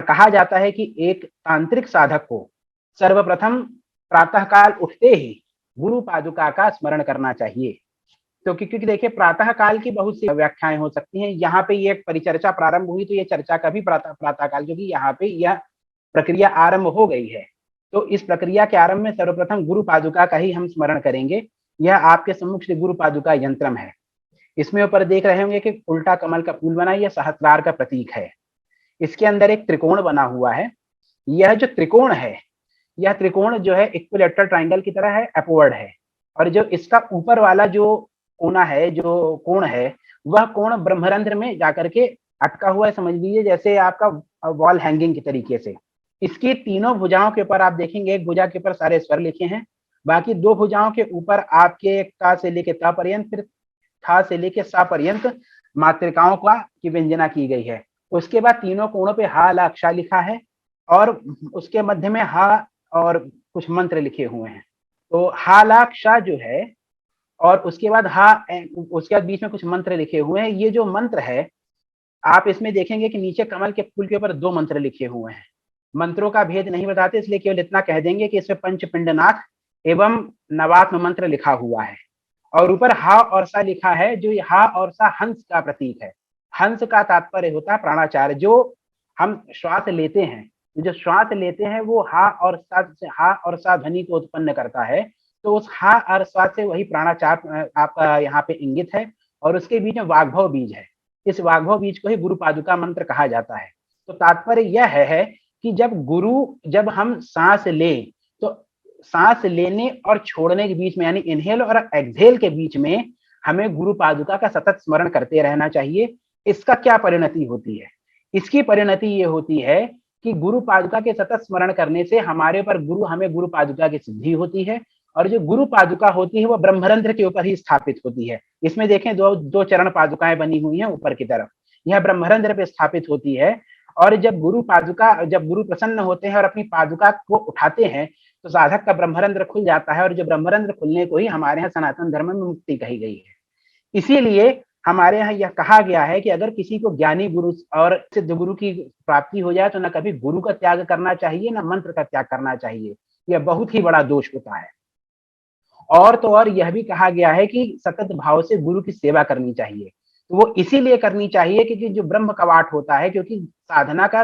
कहा जाता है कि एक तांत्रिक साधक को सर्वप्रथम प्रातःकाल उठते ही गुरु पादुका का स्मरण करना चाहिए। तो क्योंकि देखिए प्रातः काल की बहुत सी व्याख्याएं हो सकती हैं। यहाँ पे ये परिचर्चा प्रारंभ हुई तो ये चर्चा का भी प्रातः काल, क्योंकि यहाँ पे यह प्रक्रिया आरंभ हो गई है। तो इस प्रक्रिया के आरंभ में सर्वप्रथम गुरु पादुका का ही हम स्मरण करेंगे। यह आपके सम्मुख श्री गुरु पादुका यंत्रम है। इसमें ऊपर देख रहे होंगे कि उल्टा कमल का फूल बना, यह सहस्रार का प्रतीक है। इसके अंदर एक त्रिकोण बना हुआ है। यह जो त्रिकोण है, यह त्रिकोण जो है इक्विलेटरल ट्राइंगल की तरह है, अपवर्ड है। और जो इसका ऊपर वाला जो कोना है, जो कोण है, वह कोण ब्रह्मरंध्र में जाकर के अटका हुआ है। समझ लीजिए जैसे आपका वॉल हैंगिंग के तरीके से। इसकी तीनों भुजाओं के ऊपर आप देखेंगे, एक भुजा के ऊपर सारे स्वर लिखे हैं, बाकी दो भुजाओं के ऊपर आपके का से लेके ता पर्यंत, फिर था से लेके सा पर्यंत मात्रिकाओं का की व्यंजना की गई है। उसके बाद तीनों कोणों पे हा ला अक्षा लिखा है और उसके मध्य में हा और कुछ मंत्र लिखे हुए हैं। तो हा ला अक्षा जो है और उसके बाद हा, उसके बाद बीच में कुछ मंत्र लिखे हुए हैं। ये जो मंत्र है आप इसमें देखेंगे कि नीचे कमल के फूल के ऊपर दो मंत्र लिखे हुए हैं। मंत्रों का भेद नहीं बताते, इसलिए केवल इतना कह देंगे कि इसमें पंचपिंडनाथ एवं नवात्म मंत्र लिखा हुआ है। और ऊपर हा और सा लिखा है, जो हा और सा हंस का प्रतीक है। हंस का तात्पर्य होता है प्राणाचार। जो हम श्वास लेते हैं, जो श्वास लेते हैं वो हा और सा ध्वनि को उत्पन्न करता है। तो उस हा और सा से वही प्राणाचार आपका यहाँ पे इंगित है। और उसके बीच में वाग्भव बीज है। इस वाग्भव बीज को ही गुरु पादुका मंत्र कहा जाता है। तो तात्पर्य यह है कि जब हम सांस लें तो सांस लेने और छोड़ने के बीच में, यानी इनहेल और एक्सहेल के बीच में हमें गुरु पादुका का सतत स्मरण करते रहना चाहिए। इसका क्या परिणति होती है? इसकी परिणति ये होती है कि गुरु पादुका के सतत स्मरण करने से हमारे ऊपर हमें गुरु पादुका की सिद्धि होती है। और जो गुरु पादुका होती है वह ब्रह्मरंध्र के ऊपर ही स्थापित होती है। इसमें देखें दो चरण पादुकाएं बनी हुई हैं ऊपर की तरफ, यह ब्रह्मरंध्र पे स्थापित होती है। और जब गुरु प्रसन्न होते हैं और अपनी पादुका को उठाते हैं तो साधक का ब्रह्मरंध्र खुल जाता है। और जो ब्रह्मरंध्र खुलने को ही हमारे यहाँ सनातन धर्म में मुक्ति कही गई है। इसीलिए हमारे यहाँ यह कहा गया है कि अगर किसी को ज्ञानी गुरु और सिद्ध गुरु की प्राप्ति हो जाए तो न कभी गुरु का त्याग करना चाहिए, न मंत्र का त्याग करना चाहिए। यह बहुत ही बड़ा दोष होता है। और तो और यह भी कहा गया है कि सतत भाव से गुरु की सेवा करनी चाहिए। तो वो इसीलिए करनी चाहिए क्योंकि जो ब्रह्म कवाट होता है, क्योंकि साधना का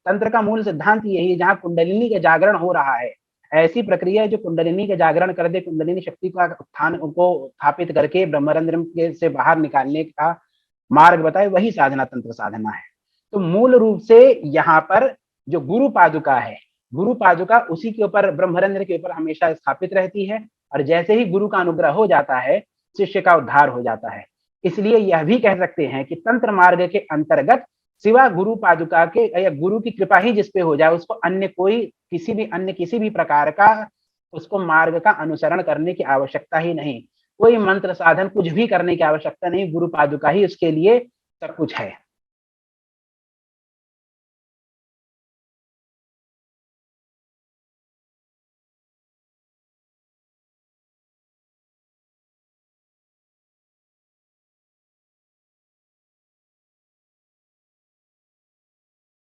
तंत्र का मूल सिद्धांत यही है, जहाँ कुंडलिनी का जागरण हो रहा है, ऐसी प्रक्रिया जो कुंडलिनी का जागरण कर दे, कुंडलिनी शक्ति का उत्थान उनको स्थापित करके ब्रह्मरंध्र से बाहर निकालने का मार्ग बताए, वही साधना तंत्र साधना है। तो मूल रूप से यहाँ पर जो गुरु पादुका है, गुरु पादुका उसी के ऊपर, ब्रह्मरंध्र के ऊपर हमेशा स्थापित रहती है। और जैसे ही गुरु का अनुग्रह हो जाता है, शिष्य का उद्धार हो जाता है। इसलिए यह भी कह सकते हैं कि तंत्र मार्ग के अंतर्गत सिवा गुरु पादुका के या गुरु की कृपा ही जिसपे हो जाए, उसको अन्य किसी भी प्रकार का उसको मार्ग का अनुसरण करने की आवश्यकता ही नहीं। कोई मंत्र साधन कुछ भी करने की आवश्यकता नहीं, गुरु पादुका ही उसके लिए सब कुछ है।